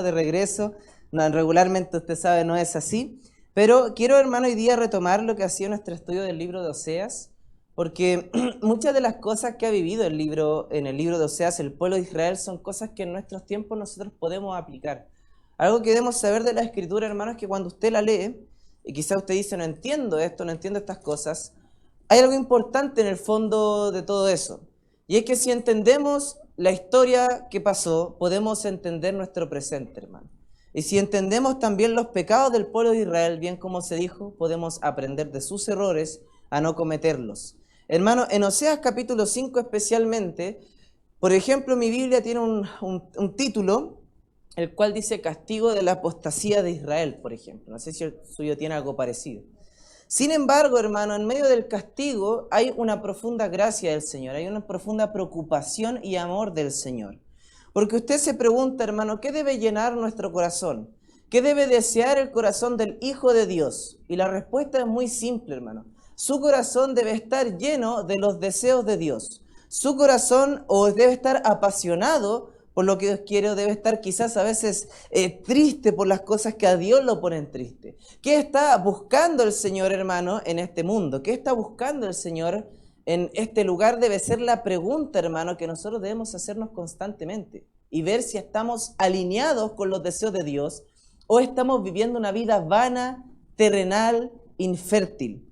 de regreso. No, regularmente usted sabe no es así, pero quiero, hermano, hoy día retomar lo que hacía nuestro estudio del libro de Oseas, porque muchas de las cosas que ha vivido en el libro de Oseas el pueblo de Israel son cosas que en nuestros tiempos nosotros podemos aplicar. Algo que debemos saber de la Escritura, hermano, es que cuando usted la lee, y quizá usted dice, no entiendo esto, no entiendo estas cosas, hay algo importante en el fondo de todo eso. Y es que si entendemos la historia que pasó, podemos entender nuestro presente, hermano. Y si entendemos también los pecados del pueblo de Israel, bien como se dijo, podemos aprender de sus errores a no cometerlos. Hermano, en Oseas capítulo 5 especialmente, por ejemplo, mi Biblia tiene un título, el cual dice castigo de la apostasía de Israel, por ejemplo. No sé si el suyo tiene algo parecido. Sin embargo, hermano, en medio del castigo hay una profunda gracia del Señor, hay una profunda preocupación y amor del Señor. Porque usted se pregunta, hermano, ¿qué debe llenar nuestro corazón? ¿Qué debe desear el corazón del Hijo de Dios? Y la respuesta es muy simple, hermano. Su corazón debe estar lleno de los deseos de Dios. Su corazón debe estar apasionado por lo que Dios quiere, o debe estar quizás a veces triste por las cosas que a Dios lo ponen triste. ¿Qué está buscando el Señor, hermano, en este mundo? ¿Qué está buscando el Señor en este lugar? Debe ser la pregunta, hermano, que nosotros debemos hacernos constantemente y ver si estamos alineados con los deseos de Dios o estamos viviendo una vida vana, terrenal, infértil.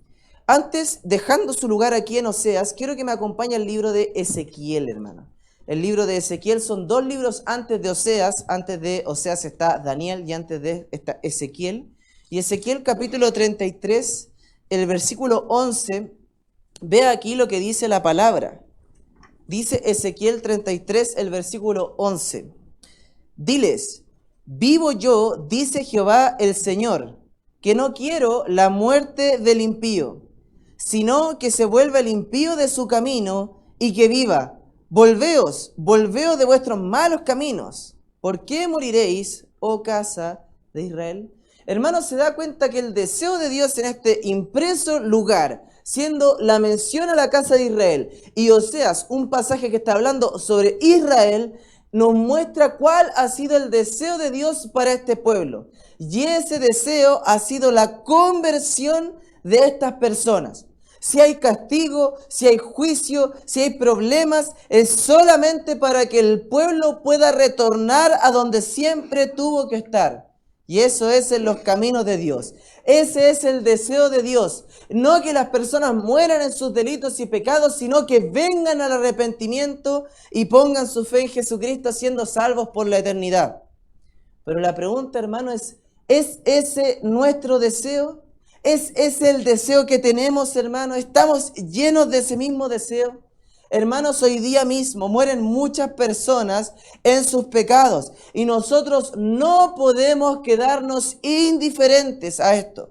Antes, dejando su lugar aquí en Oseas, quiero que me acompañe al libro de Ezequiel, hermano. El libro de Ezequiel son dos libros antes de Oseas. Antes de Oseas está Daniel y antes de está Ezequiel. Y Ezequiel capítulo 33, el versículo 11, vea aquí lo que dice la palabra. Dice Ezequiel 33, el versículo 11. Diles, vivo yo, dice Jehová el Señor, que no quiero la muerte del impío, sino que se vuelva el impío de su camino y que viva. Volveos de vuestros malos caminos. ¿Por qué moriréis, oh casa de Israel? Hermano, se da cuenta que el deseo de Dios en este impreso lugar, siendo la mención a la casa de Israel, y Oseas, un pasaje que está hablando sobre Israel, nos muestra cuál ha sido el deseo de Dios para este pueblo. Y ese deseo ha sido la conversión de estas personas. Si hay castigo, si hay juicio, si hay problemas, es solamente para que el pueblo pueda retornar a donde siempre tuvo que estar. Y eso es en los caminos de Dios. Ese es el deseo de Dios. No que las personas mueran en sus delitos y pecados, sino que vengan al arrepentimiento y pongan su fe en Jesucristo siendo salvos por la eternidad. Pero la pregunta, hermano, ¿es ese nuestro deseo? ¿Es ese el deseo que tenemos, hermano? ¿Estamos llenos de ese mismo deseo? Hermanos, hoy día mismo mueren muchas personas en sus pecados y nosotros no podemos quedarnos indiferentes a esto.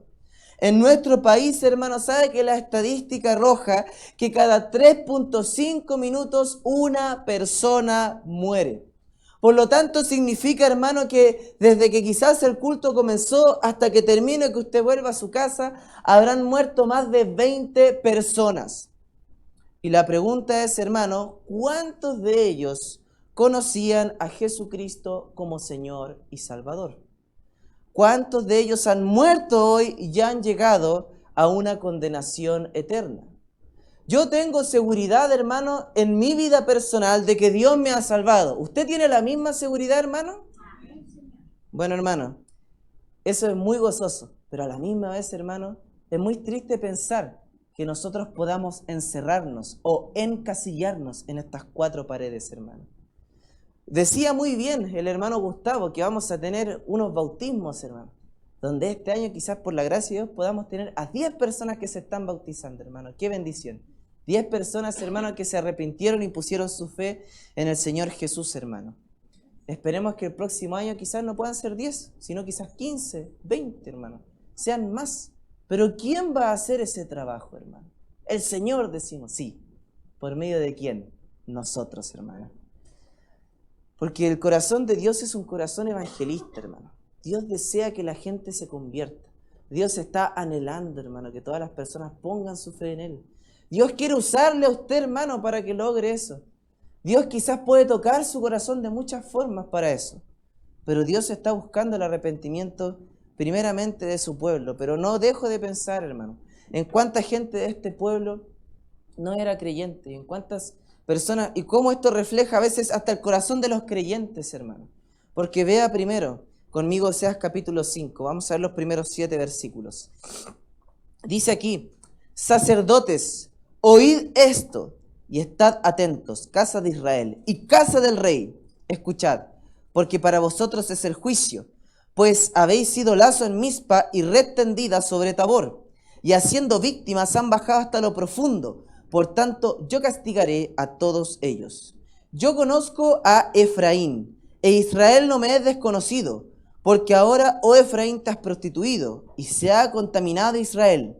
En nuestro país, hermano, ¿sabe que la estadística arroja que cada 3.5 minutos una persona muere? Por lo tanto, significa, hermano, que desde que quizás el culto comenzó hasta que termine, que usted vuelva a su casa, habrán muerto más de 20 personas. Y la pregunta es, hermano, ¿cuántos de ellos conocían a Jesucristo como Señor y Salvador? ¿Cuántos de ellos han muerto hoy y ya han llegado a una condenación eterna? Yo tengo seguridad, hermano, en mi vida personal de que Dios me ha salvado. ¿Usted tiene la misma seguridad, hermano? Bueno, hermano, eso es muy gozoso, pero a la misma vez, hermano, es muy triste pensar que nosotros podamos encerrarnos o encasillarnos en estas cuatro paredes, hermano. Decía muy bien el hermano Gustavo que vamos a tener unos bautismos, hermano, donde este año quizás por la gracia de Dios podamos tener a 10 personas que se están bautizando, hermano. ¡Qué bendición! 10 personas, hermano, que se arrepintieron y pusieron su fe en el Señor Jesús, hermano. Esperemos que el próximo año quizás no puedan ser 10, sino quizás 15, 20, hermano. Sean más. Pero ¿quién va a hacer ese trabajo, hermano? El Señor, decimos, sí. ¿Por medio de quién? Nosotros, hermano. Porque el corazón de Dios es un corazón evangelista, hermano. Dios desea que la gente se convierta. Dios está anhelando, hermano, que todas las personas pongan su fe en Él. Dios quiere usarle a usted, hermano, para que logre eso. Dios quizás puede tocar su corazón de muchas formas para eso. pero Dios está buscando el arrepentimiento primeramente de su pueblo. Pero no dejo de pensar, hermano, en cuánta gente de este pueblo no era creyente, en cuántas personas, y cómo esto refleja a veces hasta el corazón de los creyentes, hermano. Porque vea primero conmigo Oseas capítulo 5, vamos a ver los primeros 7 versículos. Dice aquí: sacerdotes, oíd esto y estad atentos, casa de Israel y casa del rey, escuchad, porque para vosotros es el juicio, pues habéis sido lazo en Mizpa y red tendida sobre Tabor, y haciendo víctimas han bajado hasta lo profundo. Por tanto, yo castigaré a todos ellos. Yo conozco a Efraín, e Israel no me es desconocido, porque ahora, oh Efraín, te has prostituido, y se ha contaminado Israel.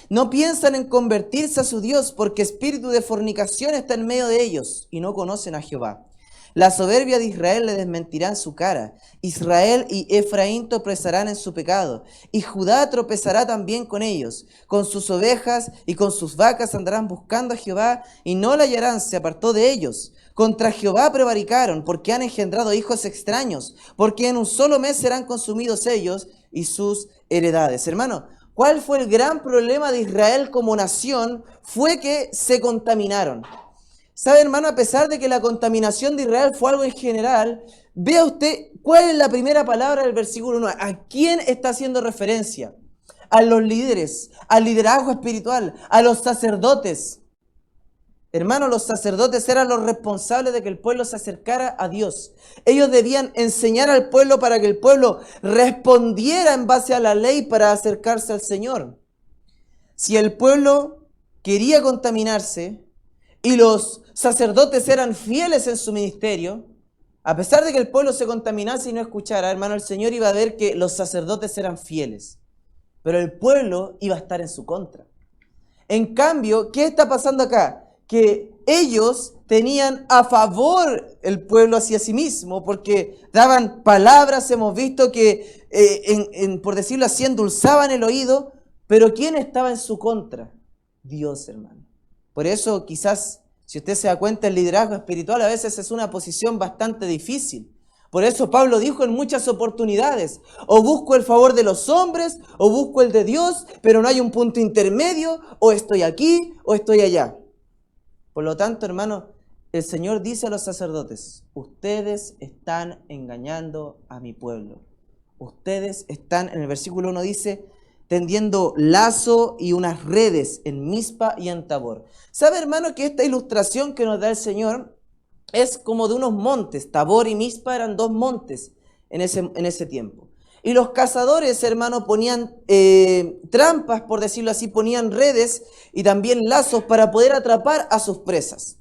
No piensan en convertirse a su Dios, porque espíritu de fornicación está en medio de ellos, y no conocen a Jehová. La soberbia de Israel le desmentirá en su cara. Israel y Efraín tropezarán en su pecado, y Judá tropezará también con ellos. Con sus ovejas y con sus vacas andarán buscando a Jehová, y no la hallarán, se apartó de ellos. Contra Jehová prevaricaron, porque han engendrado hijos extraños, porque en un solo mes serán consumidos ellos y sus heredades. Hermano, ¿cuál fue el gran problema de Israel como nación? Fue que se contaminaron. ¿Sabe, hermano? A pesar de que la contaminación de Israel fue algo en general, vea usted cuál es la primera palabra del versículo 1. ¿A quién está haciendo referencia? A los líderes, al liderazgo espiritual, a los sacerdotes. Hermano, los sacerdotes eran los responsables de que el pueblo se acercara a Dios. Ellos debían enseñar al pueblo para que el pueblo respondiera en base a la ley para acercarse al Señor. Si el pueblo quería contaminarse y los sacerdotes eran fieles en su ministerio, a pesar de que el pueblo se contaminase y no escuchara, hermano, el Señor iba a ver que los sacerdotes eran fieles, pero el pueblo iba a estar en su contra. En cambio, ¿qué está pasando acá? Que ellos tenían a favor el pueblo hacia sí mismo, porque daban palabras, hemos visto que, por decirlo así, endulzaban el oído, pero ¿quién estaba en su contra? Dios, hermano. Por eso quizás, si usted se da cuenta, el liderazgo espiritual a veces es una posición bastante difícil. Por eso Pablo dijo en muchas oportunidades: o busco el favor de los hombres, o busco el de Dios, pero no hay un punto intermedio, o estoy aquí, o estoy allá. Por lo tanto, hermano, el Señor dice a los sacerdotes: ustedes están engañando a mi pueblo. Ustedes están, en el versículo 1 dice, tendiendo lazo y unas redes en Mizpa y en Tabor. ¿Sabe, hermano, que esta ilustración que nos da el Señor es como de unos montes? Tabor y Mizpa eran dos montes en ese tiempo. Y los cazadores, hermano, ponían trampas, por decirlo así, ponían redes y también lazos para poder atrapar a sus presas,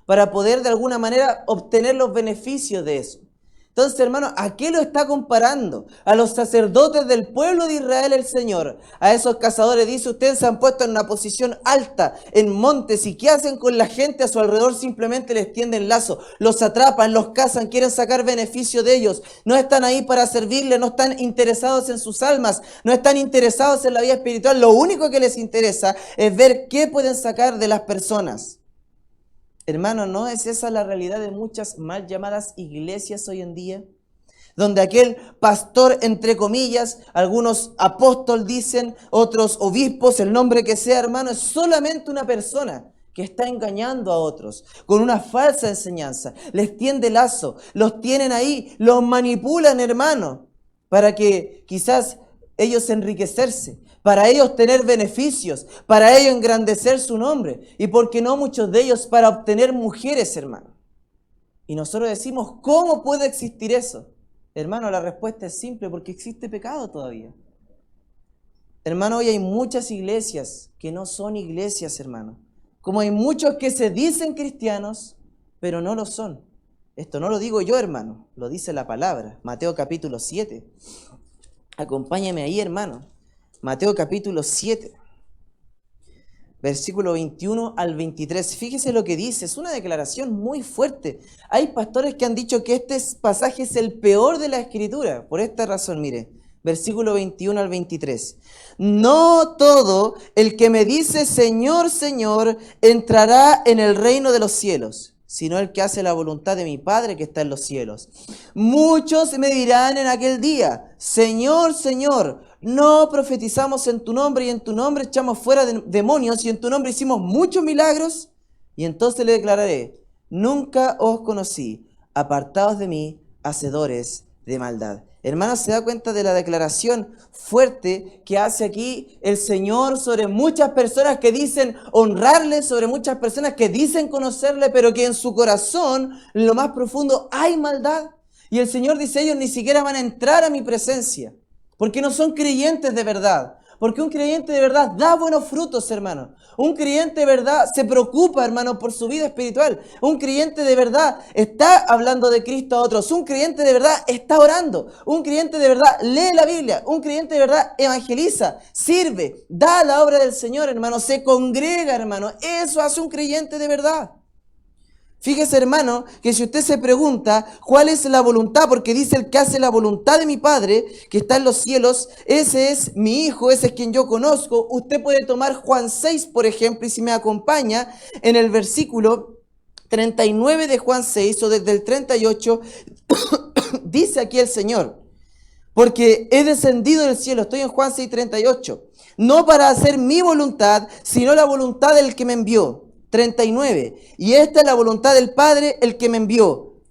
para poder de alguna manera obtener los beneficios de eso. Entonces, hermano, ¿a qué lo está comparando? A los sacerdotes del pueblo de Israel el Señor. A esos cazadores dice: ustedes se han puesto en una posición alta, en montes, ¿y qué hacen con la gente a su alrededor? Simplemente les tienden lazo, los atrapan, los cazan, quieren sacar beneficio de ellos. No están ahí para servirle, no están interesados en sus almas, no están interesados en la vida espiritual. Lo único que les interesa es ver qué pueden sacar de las personas. Hermano, ¿no es esa la realidad de muchas mal llamadas iglesias hoy en día? Donde aquel pastor, entre comillas, algunos apóstoles dicen, otros obispos, el nombre que sea, hermano, es solamente una persona que está engañando a otros con una falsa enseñanza. Les tiende lazo, los tienen ahí, los manipulan, hermano, para que quizás ellos enriquecerse, para ellos tener beneficios, para ellos engrandecer su nombre, y por qué no muchos de ellos para obtener mujeres, hermano. Y nosotros decimos: ¿cómo puede existir eso? Hermano, la respuesta es simple: porque existe pecado todavía. Hermano, hoy hay muchas iglesias que no son iglesias, hermano. Como hay muchos que se dicen cristianos, pero no lo son. Esto no lo digo yo, hermano, lo dice la palabra. Mateo capítulo 7. Acompáñame ahí, hermano. Mateo capítulo 7, versículo 21 al 23. Fíjese lo que dice, es una declaración muy fuerte. Hay pastores que han dicho que este pasaje es el peor de la Escritura. Por esta razón, mire, versículo 21 al 23. No todo el que me dice Señor, Señor, entrará en el reino de los cielos, sino el que hace la voluntad de mi Padre que está en los cielos. Muchos me dirán en aquel día, Señor, Señor, no profetizamos en tu nombre y en tu nombre echamos fuera demonios y en tu nombre hicimos muchos milagros. Y entonces le declararé, nunca os conocí, apartados de mí, hacedores de maldad. Hermanos, ¿se da cuenta de la declaración fuerte que hace aquí el Señor sobre muchas personas que dicen honrarle, sobre muchas personas que dicen conocerle, pero que en su corazón, en lo más profundo, hay maldad? Y el Señor dice, ellos ni siquiera van a entrar a mi presencia, porque no son creyentes de verdad. Porque un creyente de verdad da buenos frutos, hermano. Un creyente de verdad se preocupa, hermano, por su vida espiritual. Un creyente de verdad está hablando de Cristo a otros. Un creyente de verdad está orando. Un creyente de verdad lee la Biblia. Un creyente de verdad evangeliza, sirve, da la obra del Señor, hermano. Se congrega, hermano. Eso hace un creyente de verdad. Fíjese, hermano, que si usted se pregunta cuál es la voluntad, porque dice el que hace la voluntad de mi Padre, que está en los cielos, ese es mi Hijo, ese es quien yo conozco. Usted puede tomar Juan 6, por ejemplo, y si me acompaña en el versículo 39 de Juan 6, o desde el 38, dice aquí el Señor, porque he descendido del cielo, estoy en Juan 6, 38, no para hacer mi voluntad, sino la voluntad del que me envió. 39. Y esta es la voluntad del Padre, el que me envió,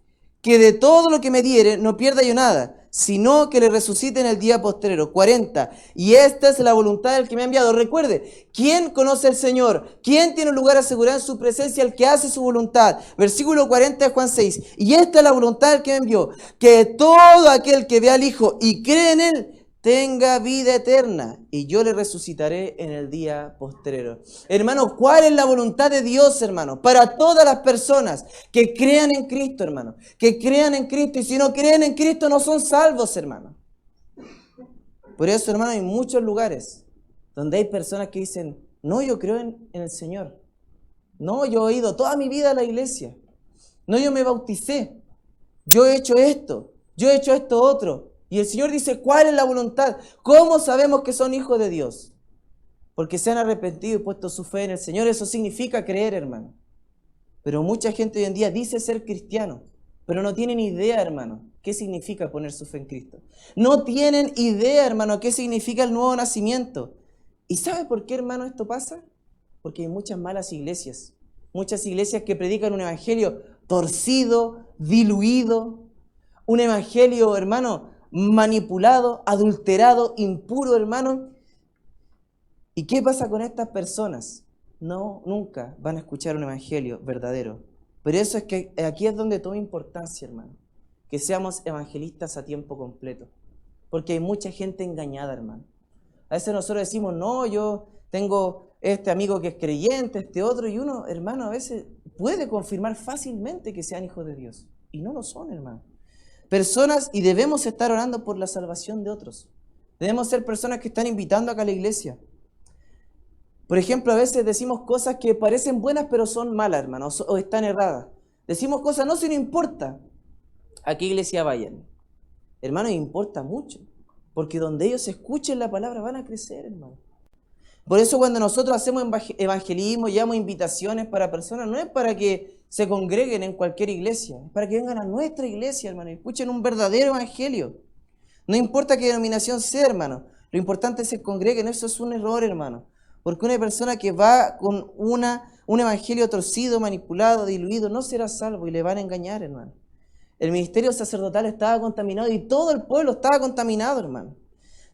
que de todo lo que me diere no pierda yo nada, sino que le resucite en el día postrero. 40. Y esta es la voluntad del que me ha enviado. Recuerde, ¿quién conoce al Señor? ¿Quién tiene un lugar asegurado en su presencia? El que hace su voluntad. Versículo 40 de Juan 6. Y esta es la voluntad del que me envió, que todo aquel que vea al Hijo y cree en Él, tenga vida eterna, y yo le resucitaré en el día postrero. Hermano, ¿cuál es la voluntad de Dios, hermano? Para todas las personas que crean en Cristo, hermano. Que crean en Cristo, y si no creen en Cristo no son salvos, hermano. Por eso, hermano, hay muchos lugares donde hay personas que dicen, no, yo creo en el Señor. No, yo he ido toda mi vida a la iglesia. No, yo me bauticé. Yo he hecho esto otro. Y el Señor dice, ¿cuál es la voluntad? ¿Cómo sabemos que son hijos de Dios? Porque se han arrepentido y puesto su fe en el Señor. Eso significa creer, hermano. Pero mucha gente hoy en día dice ser cristiano, pero no tienen idea, hermano, qué significa poner su fe en Cristo. No tienen idea, hermano, qué significa el nuevo nacimiento. ¿Y sabe por qué, hermano, esto pasa? Porque hay muchas malas iglesias. Muchas iglesias que predican un evangelio torcido, diluido. Un evangelio, hermano, manipulado, adulterado, impuro, hermano. ¿Y qué pasa con estas personas? No, nunca van a escuchar un evangelio verdadero. Pero eso es que aquí es donde toma importancia, hermano, que seamos evangelistas a tiempo completo. Porque hay mucha gente engañada, hermano. A veces nosotros decimos, no, yo tengo este amigo que es creyente, este otro, y uno, hermano, a veces puede confirmar fácilmente que sean hijos de Dios. Y no lo son, hermano. Personas, y debemos estar orando por la salvación de otros. Debemos ser personas que están invitando acá a la iglesia. Por ejemplo, a veces decimos cosas que parecen buenas pero son malas, hermanos, o están erradas. Decimos cosas, no, si no importa a qué iglesia vayan. Hermanos, importa mucho, porque donde ellos escuchen la palabra van a crecer, hermano. Por eso cuando nosotros hacemos evangelismo, llevamos invitaciones para personas, no es para que se congreguen en cualquier iglesia, es para que vengan a nuestra iglesia, hermano, y escuchen un verdadero evangelio. No importa qué denominación sea, hermano, lo importante es que se congreguen. Eso es un error, hermano, porque una persona que va con un evangelio torcido, manipulado, diluido, no será salvo y le van a engañar, hermano. El ministerio sacerdotal estaba contaminado y todo el pueblo estaba contaminado, hermano.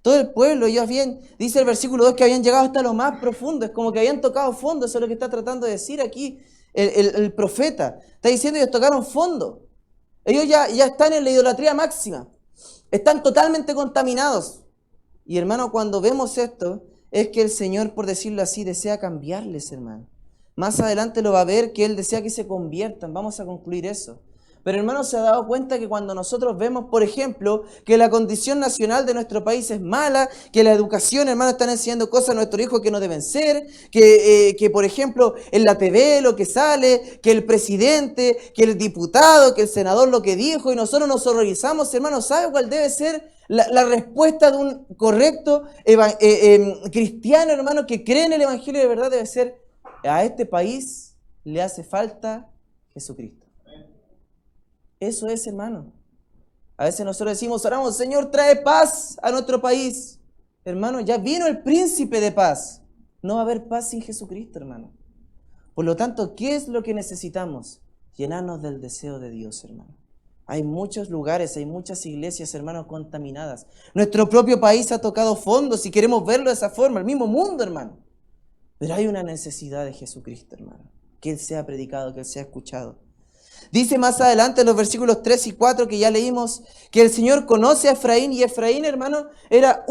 Todo el pueblo, ellos habían, dice el versículo 2, que habían llegado hasta lo más profundo, es como que habían tocado fondo. Eso es lo que está tratando de decir aquí el profeta. Está diciendo que ellos tocaron fondo. Ellos ya están en la idolatría máxima, están totalmente contaminados. Y hermano, cuando vemos esto, es que el Señor, por decirlo así, desea cambiarles, hermano. Más adelante lo va a ver que Él desea que se conviertan, vamos a concluir eso. Pero hermano, ¿se ha dado cuenta que cuando nosotros vemos, por ejemplo, que la condición nacional de nuestro país es mala, que la educación, hermano, están enseñando cosas a nuestros hijos que no deben ser, que por ejemplo, en la TV lo que sale, que el presidente, que el diputado, que el senador lo que dijo, y nosotros nos horrorizamos, hermano? ¿Sabe cuál debe ser la respuesta de un correcto cristiano, hermano, que cree en el evangelio de verdad? Debe ser, a este país le hace falta Jesucristo. Eso es, hermano. A veces nosotros decimos, oramos, Señor, trae paz a nuestro país. Hermano, ya vino el príncipe de paz. No va a haber paz sin Jesucristo, hermano. Por lo tanto, ¿qué es lo que necesitamos? Llenarnos del deseo de Dios, hermano. Hay muchos lugares, hay muchas iglesias, hermano, contaminadas. Nuestro propio país ha tocado fondo, si queremos verlo de esa forma, el mismo mundo, hermano. Pero hay una necesidad de Jesucristo, hermano. Que Él sea predicado, que Él sea escuchado. Dice más adelante en los versículos 3 y 4 que ya leímos, que el Señor conoce a Efraín, y Efraín, hermano, era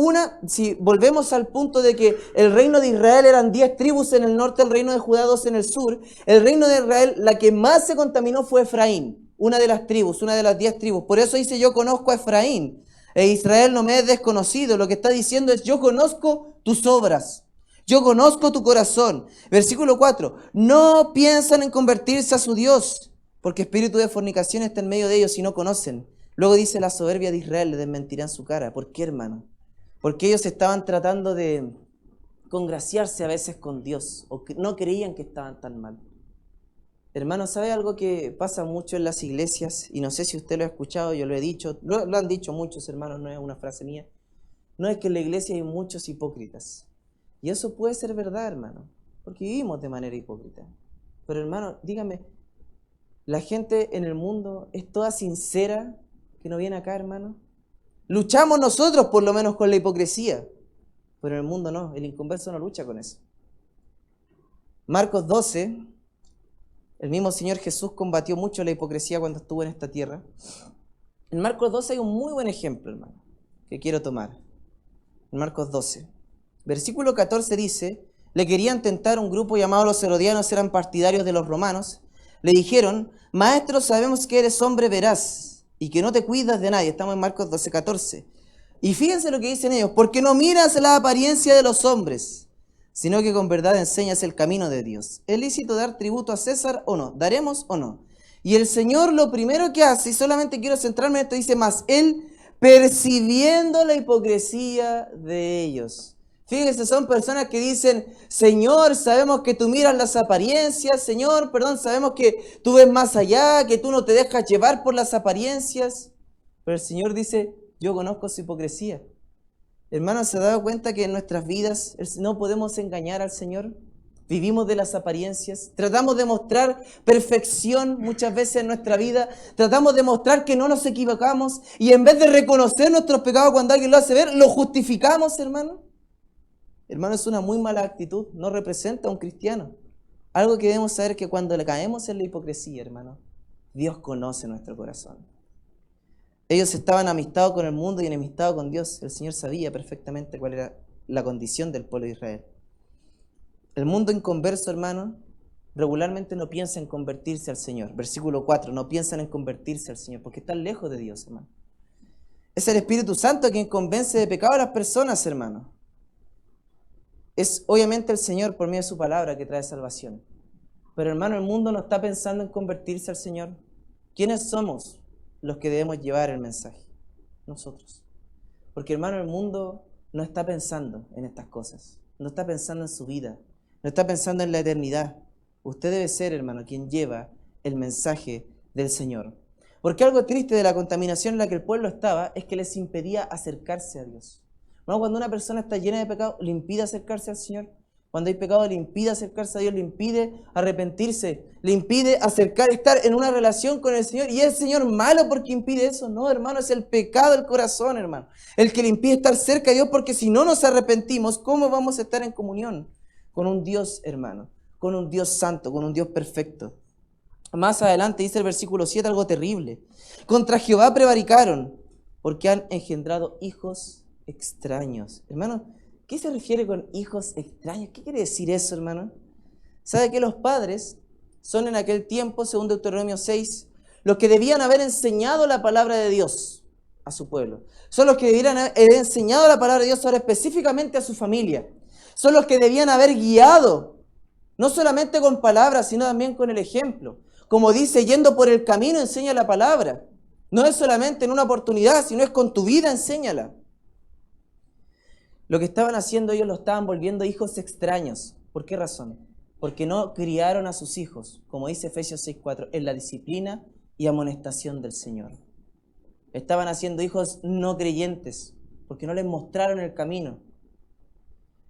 si volvemos al punto de que el reino de Israel eran 10 tribus en el norte, el reino de Judá 2 en el sur, el reino de Israel, la que más se contaminó fue Efraín, una de las tribus, una de las 10 tribus. Por eso dice, yo conozco a Efraín, e Israel no me es desconocido. Lo que está diciendo es, yo conozco tus obras. Yo conozco tu corazón. Versículo 4, no piensan en convertirse a su Dios, porque espíritu de fornicación está en medio de ellos y no conocen. Luego dice, la soberbia de Israel le desmentirá en su cara. ¿Por qué, hermano? Porque ellos estaban tratando de congraciarse a veces con Dios, o que no creían que estaban tan mal. Hermano, ¿sabe algo que pasa mucho en las iglesias? Y no sé si usted lo ha escuchado, yo lo he dicho, lo han dicho muchos hermanos, no es una frase mía. No es que en la iglesia hay muchos hipócritas. Y eso puede ser verdad, hermano, porque vivimos de manera hipócrita. Pero hermano, dígame, ¿la gente en el mundo es toda sincera que no viene acá, hermano? Luchamos nosotros por lo menos con la hipocresía, pero en el mundo no, el inconverso no lucha con eso. Marcos 12, el mismo Señor Jesús combatió mucho la hipocresía cuando estuvo en esta tierra. En Marcos 12 hay un muy buen ejemplo, hermano, que quiero tomar. En Marcos 12, versículo 14 dice, le querían tentar un grupo llamado los herodianos, eran partidarios de los romanos. Le dijeron, maestro, sabemos que eres hombre veraz y que no te cuidas de nadie. Estamos en Marcos 12:14. Y fíjense lo que dicen ellos, porque no miras la apariencia de los hombres, sino que con verdad enseñas el camino de Dios. ¿Es lícito dar tributo a César o no? ¿Daremos o no? Y el Señor lo primero que hace, y solamente quiero centrarme en esto, dice más, Él percibiendo la hipocresía de ellos. Fíjense, son personas que dicen, Señor, sabemos que tú miras las apariencias, Señor, perdón, sabemos que tú ves más allá, que tú no te dejas llevar por las apariencias. Pero el Señor dice, yo conozco su hipocresía. Hermanos, ¿se ha dado cuenta que en nuestras vidas no podemos engañar al Señor? Vivimos de las apariencias, tratamos de mostrar perfección muchas veces en nuestra vida, tratamos de mostrar que no nos equivocamos y en vez de reconocer nuestros pecados cuando alguien lo hace ver, lo justificamos, hermano. Hermano, es una muy mala actitud, no representa a un cristiano. Algo que debemos saber es que cuando le caemos en la hipocresía, hermano, Dios conoce nuestro corazón. Ellos estaban amistados con el mundo y enemistados con Dios. El Señor sabía perfectamente cuál era la condición del pueblo de Israel. El mundo inconverso, hermano, regularmente no piensa en convertirse al Señor. Versículo 4, no piensan en convertirse al Señor, porque están lejos de Dios, hermano. Es el Espíritu Santo quien convence de pecado a las personas, hermano. Es obviamente el Señor por medio de su palabra que trae salvación. Pero hermano, el mundo no está pensando en convertirse al Señor. ¿Quiénes somos los que debemos llevar el mensaje? Nosotros. Porque hermano, el mundo no está pensando en estas cosas. No está pensando en su vida. No está pensando en la eternidad. Usted debe ser, hermano, quien lleva el mensaje del Señor. Porque algo triste de la contaminación en la que el pueblo estaba es que les impedía acercarse a Dios. Bueno, cuando una persona está llena de pecado, le impide acercarse al Señor. Cuando hay pecado, le impide acercarse a Dios, le impide arrepentirse, le impide estar en una relación con el Señor. ¿Y es el Señor malo porque impide eso? No, hermano, es el pecado del corazón, hermano. El que le impide estar cerca de Dios, porque si no nos arrepentimos, ¿cómo vamos a estar en comunión con un Dios, hermano? Con un Dios santo, con un Dios perfecto. Más adelante dice el versículo 7 algo terrible. Contra Jehová prevaricaron, porque han engendrado hijos extraños. Hermano, ¿qué se refiere con hijos extraños? ¿Qué quiere decir eso, hermano? ¿Sabe que los padres son en aquel tiempo, según Deuteronomio 6, los que debían haber enseñado la palabra de Dios a su pueblo? Son los que debían haber enseñado la palabra de Dios ahora específicamente a su familia. Son los que debían haber guiado, no solamente con palabras, sino también con el ejemplo. Como dice, yendo por el camino enseña la palabra. No es solamente en una oportunidad, sino es con tu vida enséñala. Lo que estaban haciendo ellos lo estaban volviendo hijos extraños. ¿Por qué razón? porque no criaron a sus hijos, como dice Efesios 6:4, en la disciplina y amonestación del Señor. Estaban haciendo hijos no creyentes, porque no les mostraron el camino.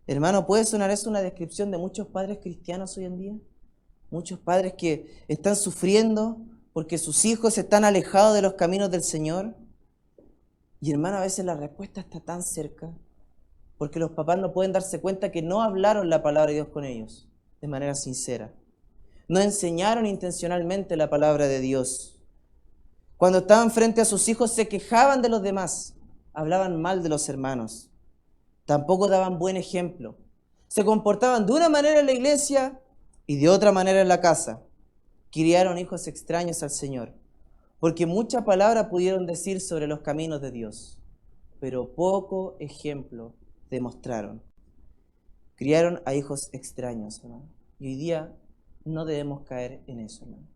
Hermano, ¿puede sonar eso una descripción de muchos padres cristianos hoy en día? Muchos padres que están sufriendo porque sus hijos están alejados de los caminos del Señor. Y hermano, a veces la respuesta está tan cerca, porque los papás no pueden darse cuenta que no hablaron la palabra de Dios con ellos de manera sincera. No enseñaron intencionalmente la palabra de Dios. Cuando estaban frente a sus hijos se quejaban de los demás, hablaban mal de los hermanos. Tampoco daban buen ejemplo. Se comportaban de una manera en la iglesia y de otra manera en la casa. Criaron hijos extraños al Señor, porque mucha palabra pudieron decir sobre los caminos de Dios, pero poco ejemplo demostraron. Criaron a hijos extraños, hermano. Y hoy día no debemos caer en eso, hermano.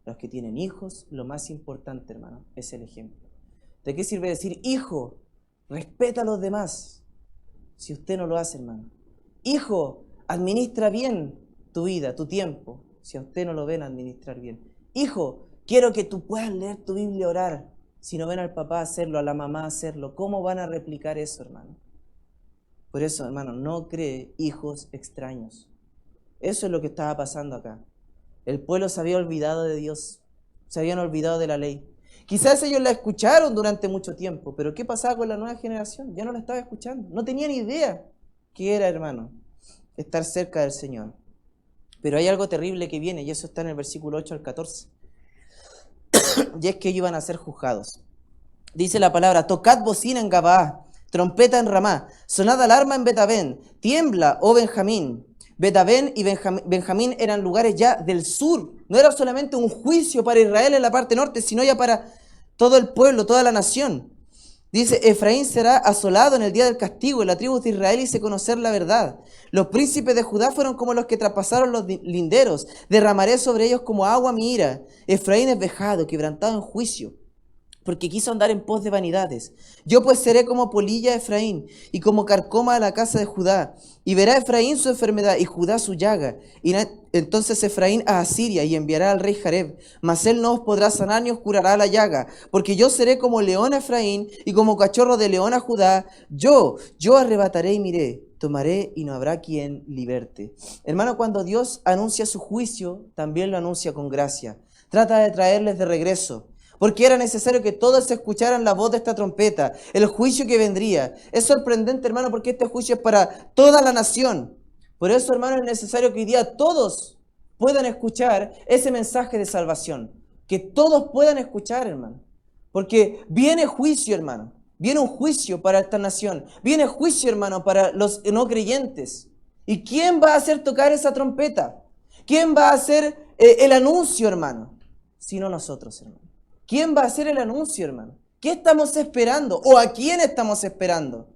Los que tienen hijos, lo más importante, hermano, es el ejemplo. ¿De qué sirve decir, hijo, respeta a los demás, si usted no lo hace, hermano? Hijo, administra bien tu vida, tu tiempo, si a usted no lo ven administrar bien. Hijo, quiero que tú puedas leer tu Biblia y orar, si no ven al papá hacerlo, a la mamá hacerlo. ¿Cómo van a replicar eso, hermano? Por eso, hermano, no cree hijos extraños. Eso es lo que estaba pasando acá. El pueblo se había olvidado de Dios, se habían olvidado de la ley. Quizás ellos la escucharon durante mucho tiempo, pero ¿qué pasaba con la nueva generación? Ya no la estaba escuchando, no tenían idea qué era, hermano, estar cerca del Señor. Pero hay algo terrible que viene, y eso está en el versículo 8 al 14. Y es que ellos iban a ser juzgados. Dice la palabra, tocad bocina en Gabaa, trompeta en Ramá, sonad alarma en Betabén, tiembla, oh Benjamín. Betabén y Benjamín eran lugares ya del sur. No era solamente un juicio para Israel en la parte norte, sino ya para todo el pueblo, toda la nación. Dice, Efraín será asolado en el día del castigo, y la tribu de Israel hice conocer la verdad. Los príncipes de Judá fueron como los que traspasaron los linderos. Derramaré sobre ellos como agua mi ira. Efraín es vejado, quebrantado en juicio, porque quiso andar en pos de vanidades. Yo pues seré como polilla a Efraín, y como carcoma a la casa de Judá. Y verá Efraín su enfermedad, y Judá su llaga. Y entonces Efraín a Asiria, y enviará al rey Jareb. Mas él no os podrá sanar, ni os curará la llaga. Porque yo seré como león a Efraín, y como cachorro de león a Judá. Yo arrebataré y miré, tomaré, y no habrá quien liberte. Hermano, cuando Dios anuncia su juicio, también lo anuncia con gracia. Trata de traerles de regreso, porque era necesario que todos escucharan la voz de esta trompeta, el juicio que vendría. Es sorprendente, hermano, porque este juicio es para toda la nación. Por eso, hermano, es necesario que hoy día todos puedan escuchar ese mensaje de salvación. Que todos puedan escuchar, hermano. Porque viene juicio, hermano. Viene un juicio para esta nación. Viene juicio, hermano, para los no creyentes. ¿Y quién va a hacer tocar esa trompeta? ¿Quién va a hacer el anuncio, hermano? Sino nosotros, hermano. ¿Quién va a hacer el anuncio, hermano? ¿Qué estamos esperando? ¿O a quién estamos esperando?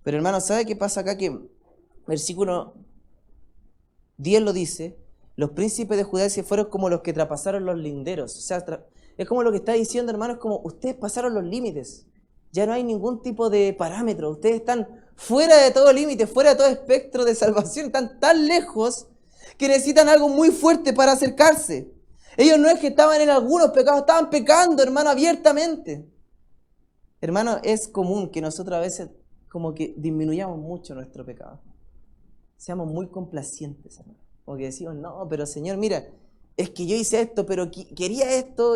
Pero, hermano, ¿sabe qué pasa acá? Que versículo 10 lo dice, los príncipes de Judá se fueron como los que traspasaron los linderos. O sea, es como lo que está diciendo, hermano, es como ustedes pasaron los límites. Ya no hay ningún tipo de parámetro. Ustedes están fuera de todo límite, fuera de todo espectro de salvación. Están tan lejos que necesitan algo muy fuerte para acercarse. Ellos no es que estaban en algunos pecados, estaban pecando, hermano, abiertamente. Hermano, es común que nosotros a veces como que disminuyamos mucho nuestro pecado. Seamos muy complacientes, hermano. Como que decimos, no, pero Señor, mira, es que yo hice esto, pero quería esto,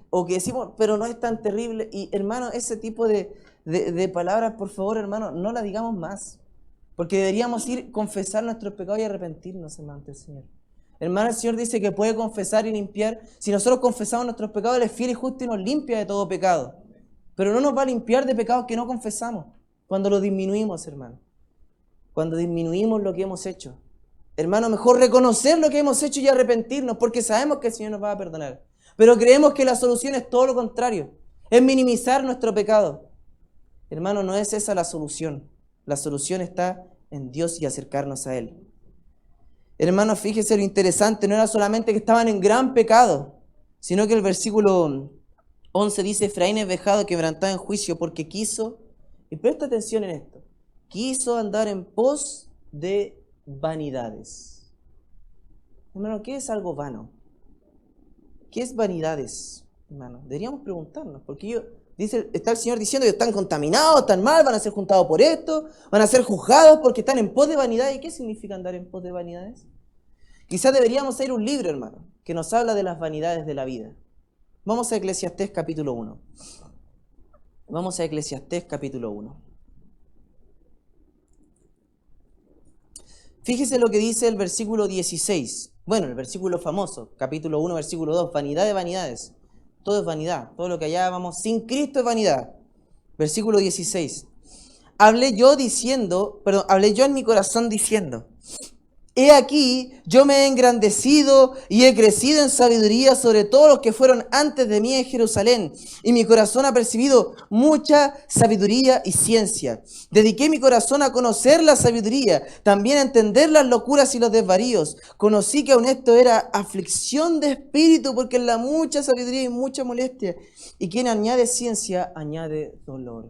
o que decimos, pero no es tan terrible. Y hermano, ese tipo de palabras, por favor, hermano, no las digamos más. Porque deberíamos ir, confesar nuestros pecados y arrepentirnos, hermano, ante el Señor. Hermano, el Señor dice que puede confesar y limpiar. Si nosotros confesamos nuestros pecados, Él es fiel y justo y nos limpia de todo pecado. Pero no nos va a limpiar de pecados que no confesamos. Cuando lo disminuimos, hermano. Cuando disminuimos lo que hemos hecho. Hermano, mejor reconocer lo que hemos hecho y arrepentirnos, porque sabemos que el Señor nos va a perdonar. Pero creemos que la solución es todo lo contrario. Es minimizar nuestro pecado. Hermano, no es esa la solución. La solución está en Dios y acercarnos a Él. Hermanos, fíjese lo interesante, no era solamente que estaban en gran pecado, sino que el versículo 11 dice, Efraín es vejado, quebrantado en juicio, porque quiso, y presta atención en esto, quiso andar en pos de vanidades. Hermano, ¿qué es algo vano? ¿Qué es vanidades, hermano? Deberíamos preguntarnos, porque está el Señor diciendo que están contaminados, están mal, van a ser juntados por esto, van a ser juzgados porque están en pos de vanidades. ¿Y qué significa andar en pos de vanidades? Quizás deberíamos leer un libro, hermano, que nos habla de las vanidades de la vida. Vamos a Eclesiastés capítulo 1. Vamos a Eclesiastés capítulo 1. Fíjese lo que dice el versículo 16. Bueno, el versículo famoso, capítulo 1, versículo 2. Vanidad de vanidades. Todo es vanidad. Todo lo que hallábamos sin Cristo es vanidad. Versículo 16. Hablé yo en mi corazón diciendo: He aquí, yo me he engrandecido y he crecido en sabiduría sobre todos los que fueron antes de mí en Jerusalén, y mi corazón ha percibido mucha sabiduría y ciencia. Dediqué mi corazón a conocer la sabiduría, también a entender las locuras y los desvaríos. Conocí que aun esto era aflicción de espíritu, porque en la mucha sabiduría y mucha molestia, y quien añade ciencia, añade dolor.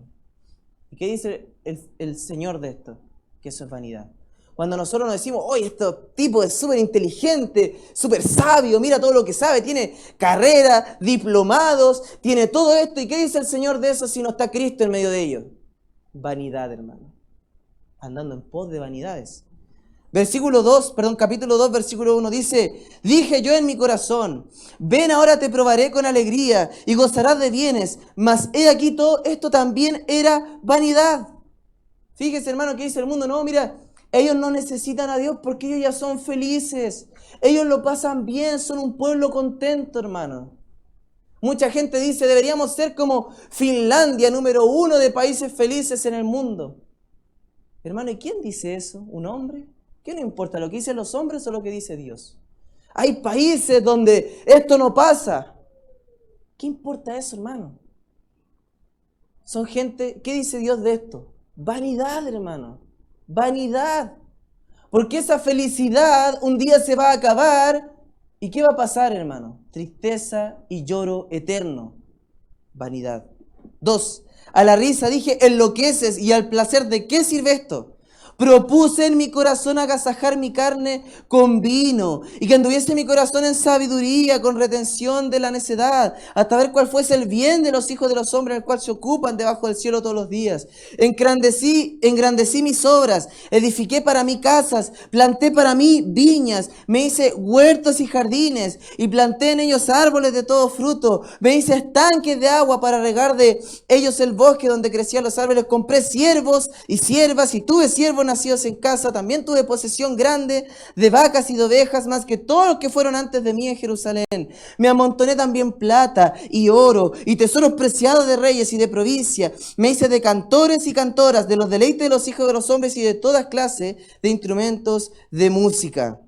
¿Y qué dice el Señor de esto? Que eso es vanidad. Cuando nosotros nos decimos, oye, este tipo es súper inteligente, súper sabio, mira todo lo que sabe, tiene carrera, diplomados, tiene todo esto. ¿Y qué dice el Señor de eso si no está Cristo en medio de ellos? Vanidad, hermano. Andando en pos de vanidades. Capítulo 2, versículo 1 dice: Dije yo en mi corazón, ven ahora te probaré con alegría y gozarás de bienes, mas he aquí todo esto también era vanidad. Fíjese, hermano, que dice el mundo, no, mira, ellos no necesitan a Dios porque ellos ya son felices. Ellos lo pasan bien, son un pueblo contento, hermano. Mucha gente dice, deberíamos ser como Finlandia, número 1 de países felices en el mundo. Hermano, ¿y quién dice eso? ¿Un hombre? ¿Qué no importa lo que dicen los hombres o lo que dice Dios? Hay países donde esto no pasa. ¿Qué importa eso, hermano? Son gente, ¿qué dice Dios de esto? Vanidad, hermano. Vanidad. Porque esa felicidad un día se va a acabar. ¿Y qué va a pasar, hermano? Tristeza y lloro eterno. Vanidad. 2. A la risa dije, enloqueces, y al placer, ¿de qué sirve esto? Propuse en mi corazón agasajar mi carne con vino, y que anduviese mi corazón en sabiduría, con retención de la necedad, hasta ver cuál fuese el bien de los hijos de los hombres, el cual se ocupan debajo del cielo todos los días. Engrandecí mis obras, edifiqué para mí casas, planté para mí viñas, me hice huertos y jardines, y planté en ellos árboles de todo fruto, me hice estanques de agua para regar de ellos el bosque donde crecían los árboles, compré siervos y siervas, y tuve siervos nacidos en casa, también tuve posesión grande de vacas y de ovejas, más que todos los que fueron antes de mí en Jerusalén. Me amontoné también plata y oro y tesoros preciados de reyes y de provincia. Me hice de cantores y cantoras, de los deleites de los hijos de los hombres y de toda clase de instrumentos de música.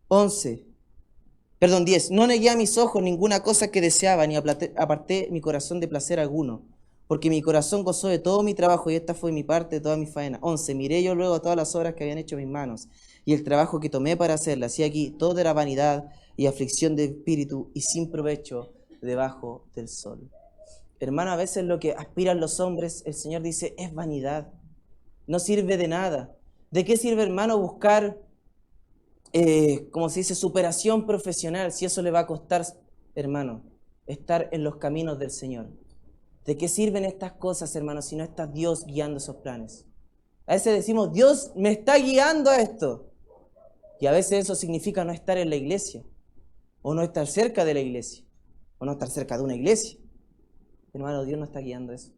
10. No negué a mis ojos ninguna cosa que deseaba, ni aparté mi corazón de placer alguno, porque mi corazón gozó de todo mi trabajo, y esta fue mi parte de toda mi faena. 11. Miré yo luego todas las obras que habían hecho mis manos, y el trabajo que tomé para hacerlas, y aquí todo era vanidad y aflicción de espíritu, y sin provecho debajo del sol. Hermano, a veces lo que aspiran los hombres, el Señor dice, es vanidad. No sirve de nada. ¿De qué sirve, hermano, buscar, como se dice, superación profesional, si eso le va a costar, hermano, estar en los caminos del Señor? ¿De qué sirven estas cosas, hermanos, si no está Dios guiando esos planes? A veces decimos, Dios me está guiando a esto. Y a veces eso significa no estar en la iglesia, o no estar cerca de la iglesia, o no estar cerca de una iglesia. Hermano, Dios no está guiando eso.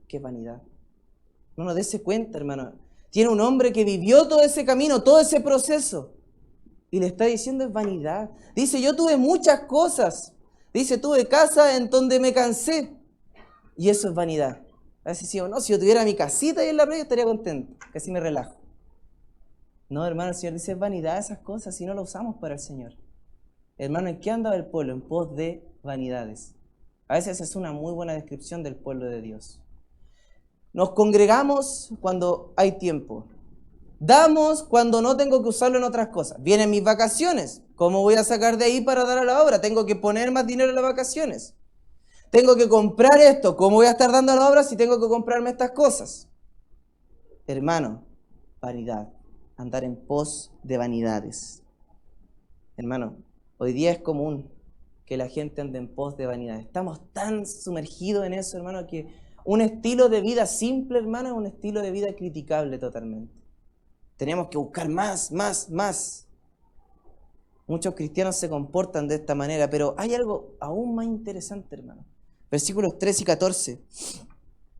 Qué vanidad. No nos dése cuenta, hermano. Tiene un hombre que vivió todo ese camino, todo ese proceso, y le está diciendo es vanidad. Dice, yo tuve muchas cosas. Dice, tuve casa en donde me cansé. Y eso es vanidad. A veces decimos, no, si yo tuviera mi casita ahí en la playa estaría contento, que así me relajo. No, hermano, el Señor dice, es vanidad esas cosas si no lo usamos para el Señor. Hermano, ¿en qué andaba el pueblo? En pos de vanidades. A veces es una muy buena descripción del pueblo de Dios. Nos congregamos cuando hay tiempo. Damos cuando no tengo que usarlo en otras cosas. Vienen mis vacaciones. ¿Cómo voy a sacar de ahí para dar a la obra? Tengo que poner más dinero en las vacaciones. Tengo que comprar esto. ¿Cómo voy a estar dando a la obra si tengo que comprarme estas cosas? Hermano, vanidad. andar en pos de vanidades. Hermano, hoy día es común que la gente ande en pos de vanidades. Estamos tan sumergidos en eso, hermano, que un estilo de vida simple, hermano, es un estilo de vida criticable totalmente. Tenemos que buscar más, más, más. Muchos cristianos se comportan de esta manera, pero hay algo aún más interesante, hermano. Versículos 13 y 14.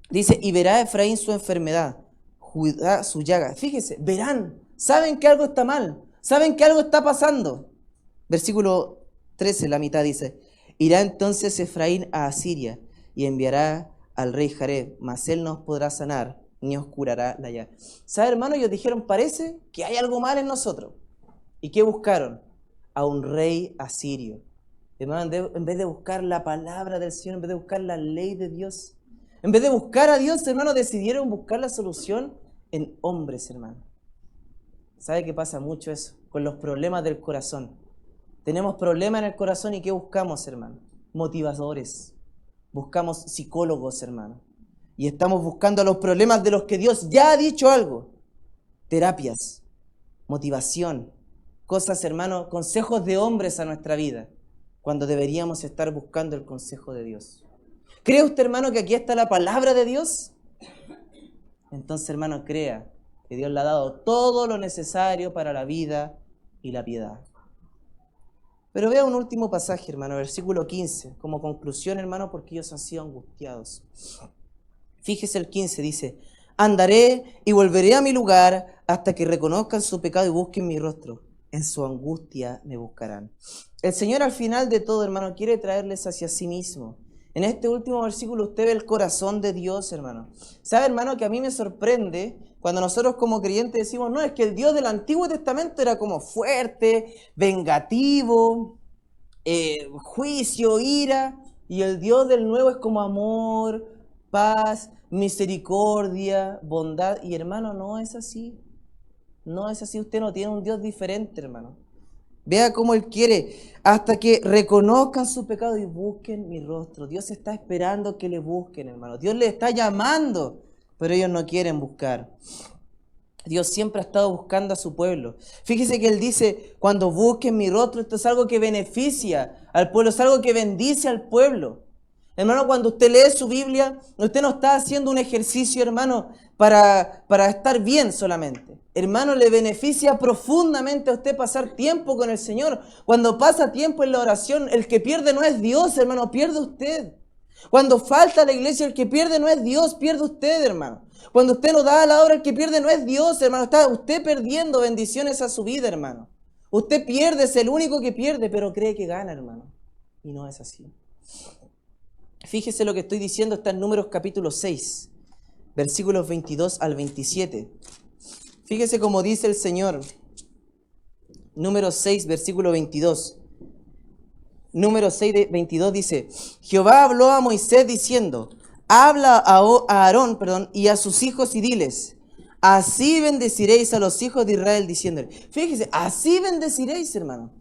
Dice, y verá Efraín su enfermedad, Judá su llaga. Fíjese, verán, saben que algo está mal, saben que algo está pasando. Versículo 13, la mitad dice, irá entonces Efraín a Asiria y enviará al rey Jareb, mas él no os podrá sanar, ni os curará la llaga. ¿Sabe, hermano? Ellos dijeron, parece que hay algo mal en nosotros. ¿Y qué buscaron? A un rey asirio. Hermano, en vez de buscar la palabra del Señor, en vez de buscar la ley de Dios, en vez de buscar a Dios, hermano, decidieron buscar la solución en hombres, hermano. ¿Sabe qué pasa mucho eso? Con los problemas del corazón. Tenemos problemas en el corazón y ¿qué buscamos, hermano? Motivadores. Buscamos psicólogos, hermano. Y estamos buscando los problemas de los que Dios ya ha dicho algo. Terapias, motivación, cosas, hermano, consejos de hombres a nuestra vida, cuando deberíamos estar buscando el consejo de Dios. ¿Cree usted, hermano, que aquí está la palabra de Dios? Entonces, hermano, crea que Dios le ha dado todo lo necesario para la vida y la piedad. Pero vea un último pasaje, hermano, versículo 15, como conclusión, hermano, porque ellos han sido angustiados. Fíjese el 15, dice, andaré y volveré a mi lugar hasta que reconozcan su pecado y busquen mi rostro. En su angustia me buscarán. El Señor al final de todo, hermano, quiere traerles hacia sí mismo. En este último versículo usted ve el corazón de Dios, hermano. ¿Sabe, hermano, que a mí me sorprende cuando nosotros como creyentes decimos, no, es que el Dios del Antiguo Testamento era como fuerte, vengativo, juicio, ira, y el Dios del Nuevo es como amor, paz, misericordia, bondad? Y hermano, no es así. No es así, usted no tiene un Dios diferente, hermano. Vea cómo Él quiere, hasta que reconozcan su pecado y busquen mi rostro. Dios está esperando que le busquen, hermano. Dios le está llamando, pero ellos no quieren buscar. Dios siempre ha estado buscando a su pueblo. Fíjese que Él dice, cuando busquen mi rostro, esto es algo que beneficia al pueblo, es algo que bendice al pueblo. Hermano, cuando usted lee su Biblia, usted no está haciendo un ejercicio, hermano, para estar bien solamente. Hermano, le beneficia profundamente a usted pasar tiempo con el Señor. Cuando pasa tiempo en la oración, el que pierde no es Dios, hermano, pierde usted. Cuando falta a la iglesia, el que pierde no es Dios, pierde usted, hermano. Cuando usted no da a la obra, el que pierde no es Dios, hermano. Está usted perdiendo bendiciones a su vida, hermano. Usted pierde, es el único que pierde, pero cree que gana, hermano. Y no es así. Fíjese lo que estoy diciendo, está en Números capítulo 6, versículos 22 al 27. Fíjese cómo dice el Señor. Números 6, versículo 22. Números 6, 22 dice, Jehová habló a Moisés diciendo, habla a Aarón, y a sus hijos y diles, así bendeciréis a los hijos de Israel, diciéndole. Fíjese, así bendeciréis, hermano.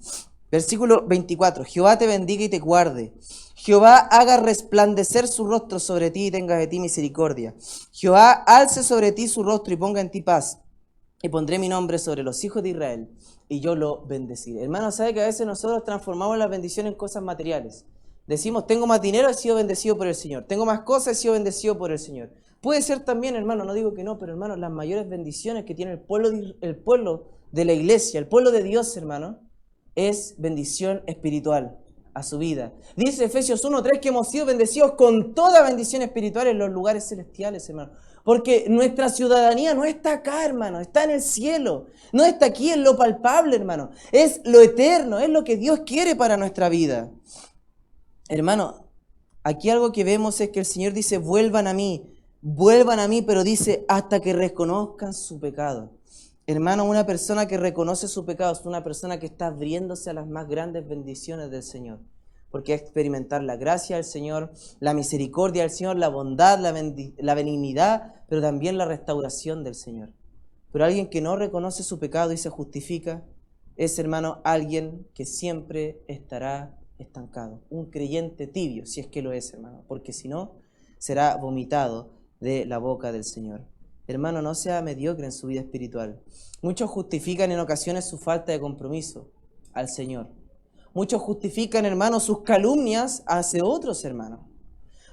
Versículo 24, Jehová te bendiga y te guarde. Jehová haga resplandecer su rostro sobre ti y tenga de ti misericordia. Jehová alce sobre ti su rostro y ponga en ti paz. Y pondré mi nombre sobre los hijos de Israel y yo lo bendeciré. Hermano, ¿sabe que a veces nosotros transformamos la bendición en cosas materiales? Decimos, tengo más dinero, he sido bendecido por el Señor. Tengo más cosas, he sido bendecido por el Señor. Puede ser también, hermano, no digo que no, pero hermano, las mayores bendiciones que tiene el pueblo de la iglesia, el pueblo de Dios, hermano, es bendición espiritual a su vida. Dice Efesios 1:3 que hemos sido bendecidos con toda bendición espiritual en los lugares celestiales, hermano. Porque nuestra ciudadanía no está acá, hermano, está en el cielo. No está aquí en lo palpable, hermano. Es lo eterno, es lo que Dios quiere para nuestra vida. Hermano, aquí algo que vemos es que el Señor dice, vuelvan a mí, pero dice, hasta que reconozcan su pecado. Hermano, una persona que reconoce su pecado es una persona que está abriéndose a las más grandes bendiciones del Señor. Porque es experimentar la gracia del Señor, la misericordia del Señor, la bondad, la benignidad, pero también la restauración del Señor. Pero alguien que no reconoce su pecado y se justifica, es, hermano, alguien que siempre estará estancado. Un creyente tibio, si es que lo es, hermano, porque si no, será vomitado de la boca del Señor. hermano, no sea mediocre en su vida espiritual. Muchos justifican en ocasiones su falta de compromiso al Señor. Muchos justifican, hermano, sus calumnias hacia otros hermanos.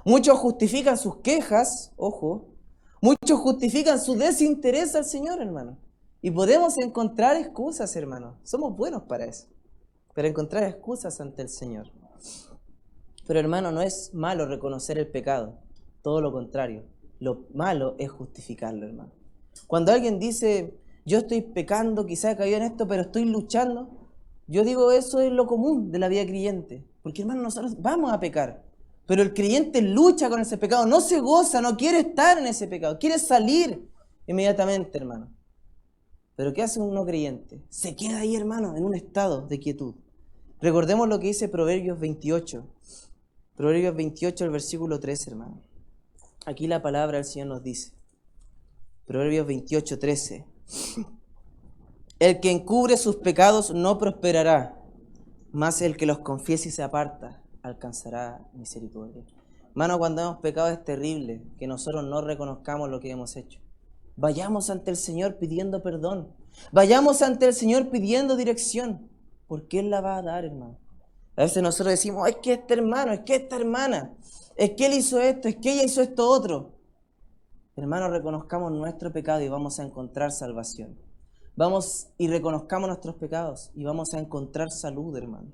Muchos justifican sus quejas, ojo. Muchos justifican su desinterés al Señor, hermano. Y podemos encontrar excusas, hermano. Somos buenos para eso. Para encontrar excusas ante el Señor. Pero, hermano, no es malo reconocer el pecado. Todo lo contrario. Lo malo es justificarlo, hermano. Cuando alguien dice, yo estoy pecando, quizás he caído en esto, pero estoy luchando, yo digo, eso es lo común de la vida creyente. Porque, hermano, nosotros vamos a pecar. Pero el creyente lucha con ese pecado, no se goza, no quiere estar en ese pecado, quiere salir inmediatamente, hermano. Pero ¿qué hace un no creyente? Se queda ahí, hermano, en un estado de quietud. Recordemos lo que dice Proverbios 28. Proverbios 28, el versículo 13, hermano. Aquí la palabra del Señor nos dice. Proverbios 28, 13. El que encubre sus pecados no prosperará, mas el que los confiese y se aparta alcanzará misericordia. Hermano, cuando hemos pecado es terrible que nosotros no reconozcamos lo que hemos hecho. Vayamos ante el Señor pidiendo perdón. Vayamos ante el Señor pidiendo dirección, porque Él la va a dar, hermano. A veces nosotros decimos, es que este hermano, es que esta hermana, es que él hizo esto, es que ella hizo esto otro. Hermano, reconozcamos nuestro pecado y vamos a encontrar salvación. Vamos y reconozcamos nuestros pecados y vamos a encontrar salud, hermano.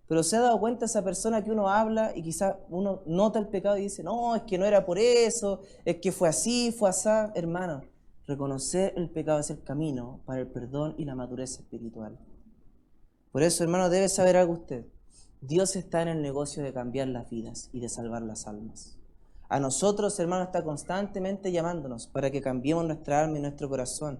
Pero ¿se ha dado cuenta esa persona que uno habla y quizás uno nota el pecado y dice, no, es que no era por eso, es que fue así, fue asá? Hermano, reconocer el pecado es el camino para el perdón y la madurez espiritual. Por eso, hermano, debe saber algo usted. Dios está en el negocio de cambiar las vidas y de salvar las almas. A nosotros, hermano, está constantemente llamándonos para que cambiemos nuestra alma y nuestro corazón.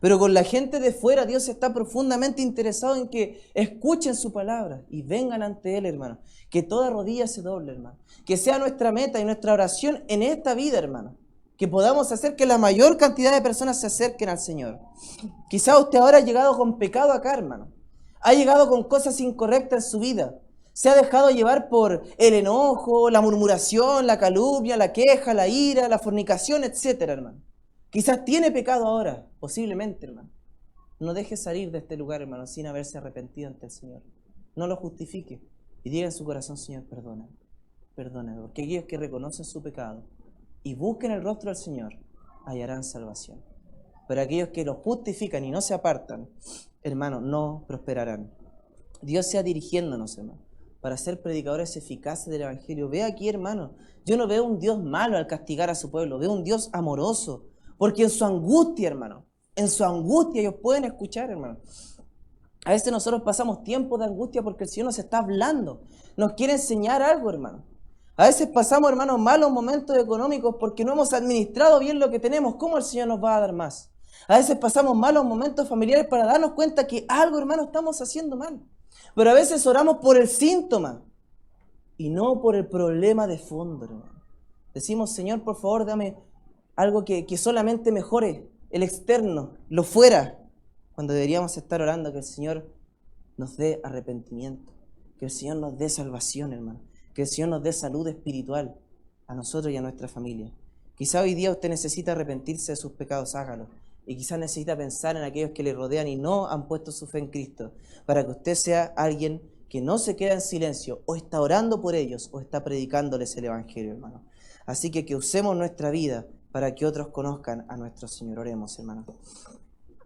Pero con la gente de fuera, Dios está profundamente interesado en que escuchen su palabra y vengan ante Él, hermano. Que toda rodilla se doble, hermano. Que sea nuestra meta y nuestra oración en esta vida, hermano. Que podamos hacer que la mayor cantidad de personas se acerquen al Señor. Quizá usted ahora ha llegado con pecado acá, hermano. Ha llegado con cosas incorrectas en su vida. Se ha dejado llevar por el enojo, la murmuración, la calumnia, la queja, la ira, la fornicación, etcétera, hermano. Quizás tiene pecado ahora, posiblemente, hermano. No deje salir de este lugar, hermano, sin haberse arrepentido ante el Señor. No lo justifique y diga en su corazón, Señor, perdóname, perdóname. Porque aquellos que reconocen su pecado y busquen el rostro del Señor, hallarán salvación. Pero aquellos que lo justifican y no se apartan, hermano, no prosperarán. Dios sea dirigiéndonos, hermano, para ser predicadores eficaces del Evangelio. Ve aquí, hermano, yo no veo un Dios malo al castigar a su pueblo, veo un Dios amoroso, porque en su angustia, hermano, en su angustia ellos pueden escuchar, hermano. A veces nosotros pasamos tiempo de angustia porque el Señor nos está hablando, nos quiere enseñar algo, hermano. A veces pasamos, hermano, malos momentos económicos porque no hemos administrado bien lo que tenemos. ¿Cómo el Señor nos va a dar más? A veces pasamos malos momentos familiares para darnos cuenta que algo, hermano, estamos haciendo mal. Pero a veces oramos por el síntoma y no por el problema de fondo, hermano. Decimos, Señor, por favor, dame algo que solamente mejore el externo, lo fuera, cuando deberíamos estar orando que el Señor nos dé arrepentimiento, que el Señor nos dé salvación, hermano, que el Señor nos dé salud espiritual a nosotros y a nuestra familia. Quizá hoy día usted necesita arrepentirse de sus pecados, hágalo. Y quizás necesita pensar en aquellos que le rodean y no han puesto su fe en Cristo, para que usted sea alguien que no se queda en silencio, o está orando por ellos, o está predicándoles el Evangelio, hermano. Así que usemos nuestra vida para que otros conozcan a nuestro Señor. Oremos, hermano.